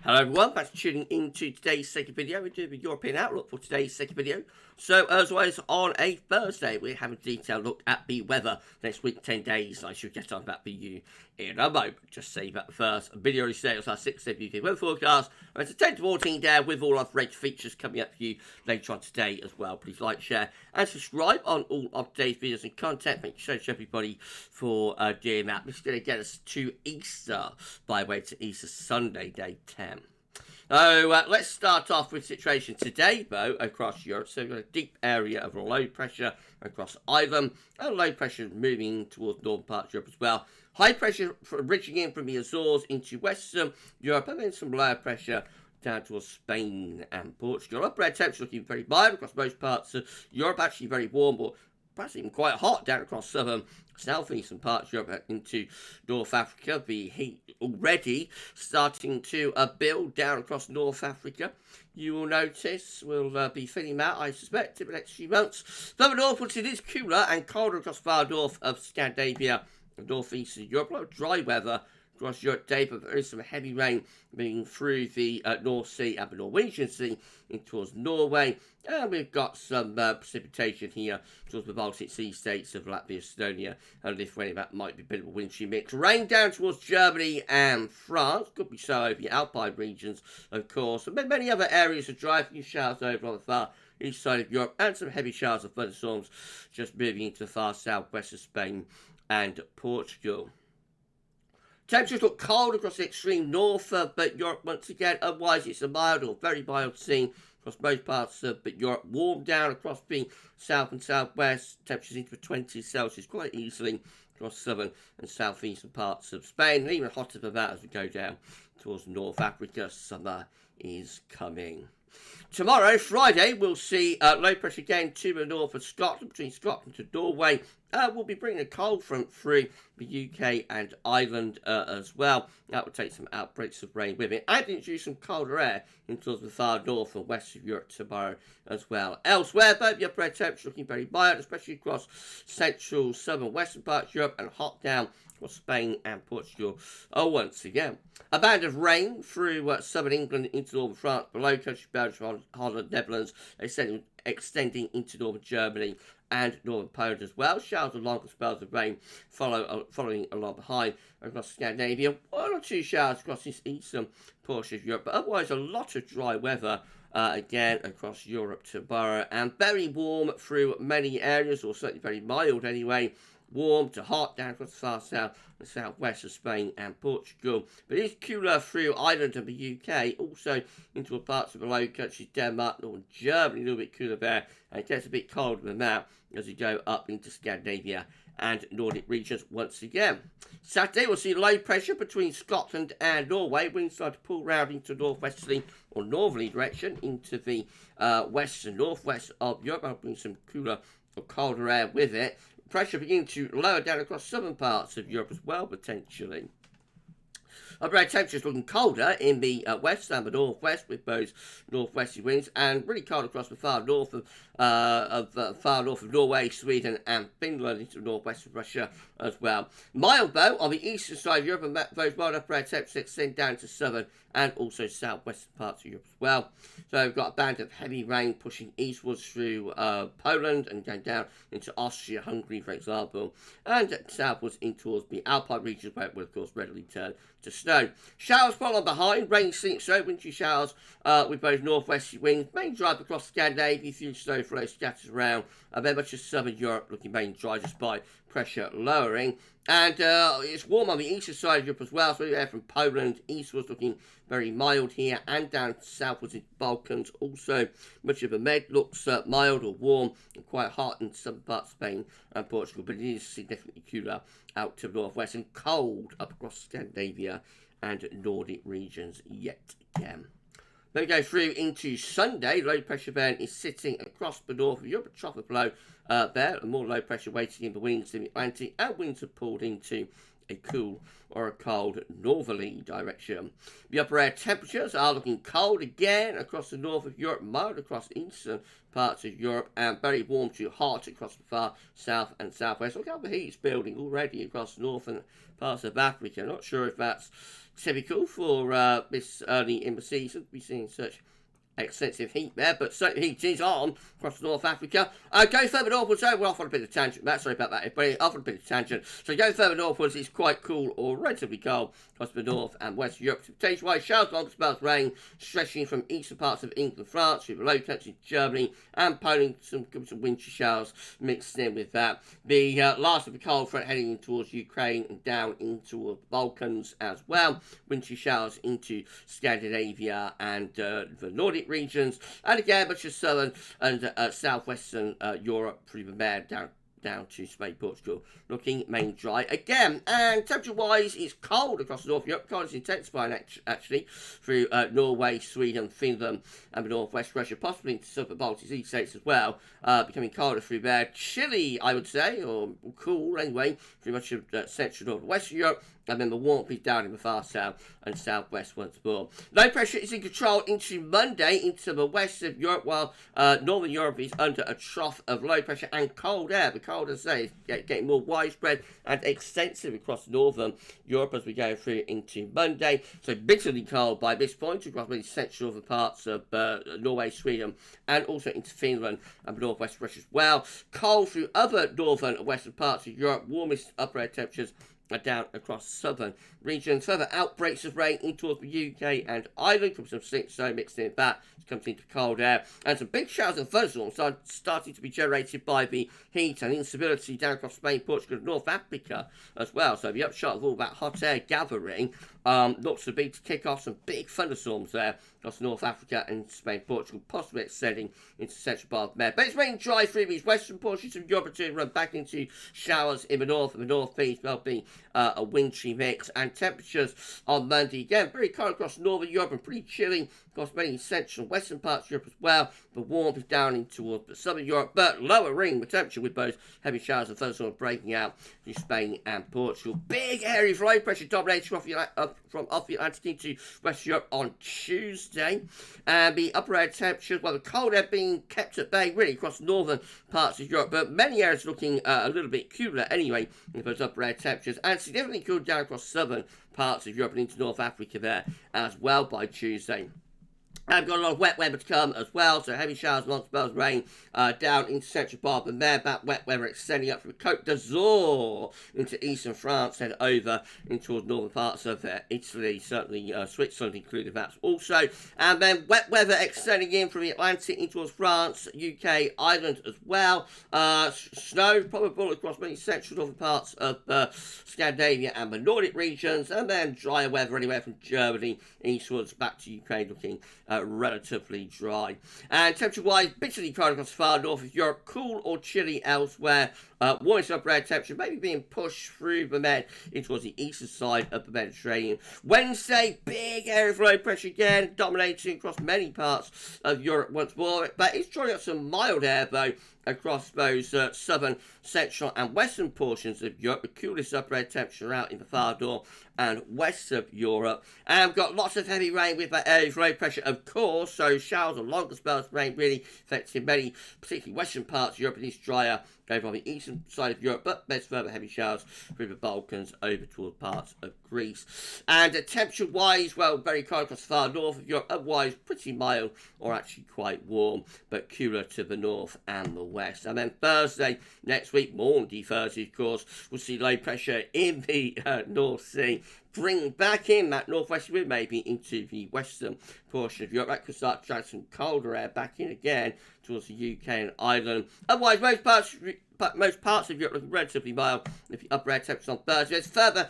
Hello everyone, thanks for tuning into today's second video. We're doing a European outlook for today's second video. So as always, on a Thursday, we're having a detailed look at the weather next week, 10 days. I should get on that for you in a moment. Just say that first. Video today was our 6th UK weather forecast. And it's a 10 to 14 day with all of red features coming up for you later on today as well. Please like, share, and subscribe on all of today's videos and content. Thank you so much everybody for doing that. This is going to get us to Easter, by the way, to Easter Sunday, day 10. So let's start off with the situation today, though, across Europe. So we've got a deep area of low pressure across Ireland, and low pressure moving towards northern parts of Europe as well. High pressure reaching in from the Azores into Western Europe, and then some lower pressure down towards Spain and Portugal. Upper air temperature looking very mild across most parts of Europe, actually very warm, but perhaps even quite hot down across southern, southeastern parts of Europe into North Africa. The heat already starting to build down across North Africa. You will notice we'll be feeling that, I suspect, in the next few months. Further northwards, it is cooler and colder across far north of Scandinavia and northeastern Europe. A lot of dry weather across Europe today, but there is some heavy rain moving through the North Sea and the Norwegian Sea in towards Norway. And we've got some precipitation here towards the Baltic Sea states of Latvia, Estonia, and Lithuania. That might be a bit of a wintry mix. Rain down towards Germany and France. Could be so over the Alpine regions, of course. And many other areas of dry, few showers over on the far east side of Europe, and some heavy showers of thunderstorms just moving into the far southwest of Spain and Portugal. Temperatures look cold across the extreme north of Europe once again. Otherwise, it's a mild or very mild scene across most parts of Europe. Warm down across the south and southwest. Temperatures into the 20s Celsius quite easily across southern and southeastern parts of Spain. And even hotter than that as we go down towards North Africa. Summer is coming. Tomorrow, Friday, we'll see low pressure again to the north of Scotland, between Scotland and Norway. We'll be bringing a cold front through the UK and Ireland as well. That will take some outbreaks of rain with it, and introduce some colder air into the far north and west of Europe tomorrow as well. Elsewhere, though, the upper air temperature looking very mild, especially across central, southern, western parts of Europe, and hot down across Spain and Portugal once again. A band of rain through southern England into northern France, below country Belgium, Holland, Netherlands, extending into northern Germany and northern Poland as well. Showers of longer spells of rain following along behind across Scandinavia. 1 or 2 showers across this eastern portion of Europe, but otherwise a lot of dry weather again across Europe tomorrow, and very warm through many areas, or certainly very mild anyway. Warm to hot down across the far south and southwest of Spain and Portugal. But it is cooler through Ireland and the UK, also into parts of the Low Countries, Denmark, northern Germany, a little bit cooler there. And it gets a bit colder than that as we go up into Scandinavia and Nordic regions once again. Saturday, we'll see low pressure between Scotland and Norway. Winds start to pull round into northwesterly or northerly direction into the west and northwest of Europe. I'll bring some cooler or colder air with it. Pressure beginning to lower down across southern parts of Europe as well, potentially. Upper air temperatures looking colder in the west and the northwest, with those northwesterly winds, and really cold across the far north of Norway, Sweden, and Finland into northwest of Russia as well. Mild though on the eastern side of Europe, and those mild upper air temperatures extend down to southern and also southwestern parts of Europe as well. So we've got a band of heavy rain pushing eastwards through Poland and going down into Austria, Hungary, for example, and southwards in towards the Alpine regions, where it will of course readily turn to snow. Showers follow behind, rain, sleet, snow, wintry showers with both northwesterly winds, main drive across Scandinavia, few snowflow scatters around, and then much of southern Europe looking main dry despite pressure lowering. And it's warm on the eastern side of Europe as well, so we're from Poland eastwards looking very mild here, and down southwards in Balkans also. Much of the Med looks mild or warm and quite hot in some parts of Spain and Portugal, but it is significantly cooler out to the northwest and cold up across Scandinavia and Nordic regions yet again. Then we go through into Sunday. Low pressure event is sitting across the north of Europe, a trough of low there, and more low pressure waiting in the winds in the Atlantic, and winds are pulled into a cool or a cold northerly direction. The upper air temperatures are looking cold again across the north of Europe, mild across eastern parts of Europe, and very warm to hot across the far south and southwest. Look how the heat is building already across northern parts of Africa. Not sure if that's typical for this early in the season. We're seeing such extensive heat there, but certainly heat is on across North Africa. Go further northwards, we're off on a bit of tangent. Sorry about that, everybody, off on a bit of tangent. So go further northwards, it's quite cool or relatively cold across the north and west of Europe. Precipitation-wise, showers, long spells of rain, stretching from eastern parts of England, France, through the low country, Germany, and Poland. Some wintry showers mixed in with that. The last of the cold front heading in towards Ukraine and down into the Balkans as well. Wintry showers into Scandinavia and the Nordic regions, and again much of southern and southwestern Europe through the Med down to Spain, Portugal, looking mainly dry again. And temperature-wise, it's cold across North Europe. Cold is intensifying actually through Norway, Sweden, Finland, and the northwest Russia, possibly into southern Baltic Sea states as well. Becoming colder through there. Chilly, I would say, or cool anyway, through much of central north and western Europe. And then the warmth is down in the far south and southwest once more. Low pressure is in control into Monday into the west of Europe, while northern Europe is under a trough of low pressure and cold air. The cold, as I say, is getting more widespread and extensive across northern Europe as we go through into Monday. So bitterly cold by this point across many central northern parts of Norway, Sweden, and also into Finland and northwest Russia as well. Cold through other northern and western parts of Europe. Warmest upper air temperatures are down across southern regions. Further outbreaks of rain in towards the UK and Ireland. Comes some sleet snow mixed in with that. It comes into cold air. And some big showers of thunderstorms are starting to be generated by the heat and instability down across Spain, Portugal, and North Africa as well. So the upshot of all that hot air gathering looks to be to kick off some big thunderstorms there across North Africa and Spain, Portugal, possibly extending into central part of Med. But it's raining dry through these western portions of Europe to run back into showers in the north and the northeast. There'll be a wintry mix, and temperatures on Monday again very cold across northern Europe and pretty chilly across many central and western parts of Europe as well. The warmth is down in towards southern Europe, but lowering the temperature with both heavy showers and thunderstorms breaking out in Spain and Portugal. Big area of low pressure dominating from off the Atlantic into West Europe on Tuesday. And the upper air temperatures, well, the cold air being kept at bay really across northern parts of Europe, but many areas looking a little bit cooler anyway in those upper air temperatures, and significantly cooled down across southern parts of Europe and into North Africa there as well by Tuesday. I've got a lot of wet weather to come as well, so heavy showers, long spells of rain down into central part and there. That wet weather extending up from Côte d'Azur into eastern France and over into towards northern parts of Italy, certainly Switzerland included that also. And then wet weather extending in from the Atlantic into towards France, UK, Ireland as well. Snow probable across many central northern parts of Scandinavia and the Nordic regions, and then drier weather anywhere from Germany eastwards back to Ukraine looking relatively dry. And temperature-wise, bitterly cold across far north of Europe, cool or chilly elsewhere. Warmest upper air temperature maybe being pushed through the Med in towards the eastern side of the Mediterranean. Wednesday, big area of low pressure again, dominating across many parts of Europe once more. But it's drawing up some mild air though across those southern, central and western portions of Europe. The coolest upper air temperature out in the far north and west of Europe. And we've got lots of heavy rain with that area of low pressure, of course. So showers or longer spells of rain really affecting many, particularly western parts of Europe. It is drier over on the eastern side of Europe, but there's further heavy showers through the Balkans over towards parts of Greece. And temperature-wise, well, very cold across the far north of Europe, otherwise pretty mild or actually quite warm, but cooler to the north and the west. And then Thursday next week, Maundy Thursday, of course, we'll see low pressure in the North Sea. Bring back in that northwest wind maybe into the western portion of Europe. That could start to drag some colder air back in again towards the UK and Ireland. Otherwise, most parts of Europe looking relatively mild if the upper air temperatures on Thursday. There's further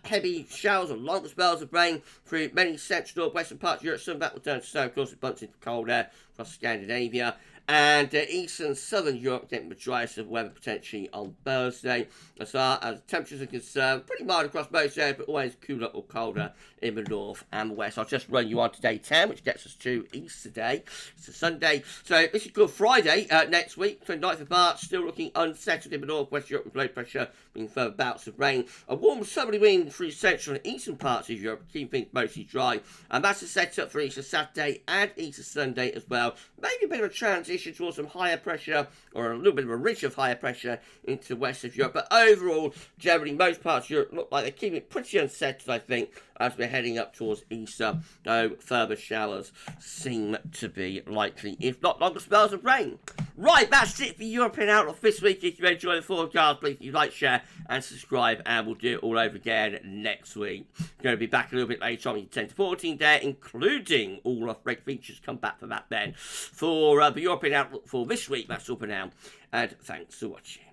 heavy showers or longer spells of rain through many central northwestern parts of Europe. Some of that will turn to snow. Of course, it bumps into cold air across Scandinavia. And eastern southern Europe getting the driest of weather potentially on Thursday. As far as temperatures are concerned, pretty mild across most areas, but always cooler or colder in the north and the west. I'll just run you on to day 10, which gets us to Easter Day. It's a Sunday. So this is Good Friday next week, 29th of March, still looking unsettled in the northwest Europe with low pressure, being further bouts of rain. A warm southerly wind through central and eastern parts of Europe, keeping things mostly dry. And that's a setup for Easter Saturday and Easter Sunday as well. Maybe a bit of a transition towards some higher pressure, or a little bit of a ridge of higher pressure into the west of Europe. But overall, generally, most parts of Europe look like they're keeping it pretty unsettled, I think, as we're heading up towards Easter. No further showers seem to be likely, if not longer spells of rain. Right, that's it for European Outlook this week. If you enjoy the forecast, please like, share, and subscribe, and we'll do it all over again next week. Going to be back a little bit later on, 10 to 14 day, including all of Red Features. Come back for that then. For the European Outlook for this week, that's all for now, and thanks for watching.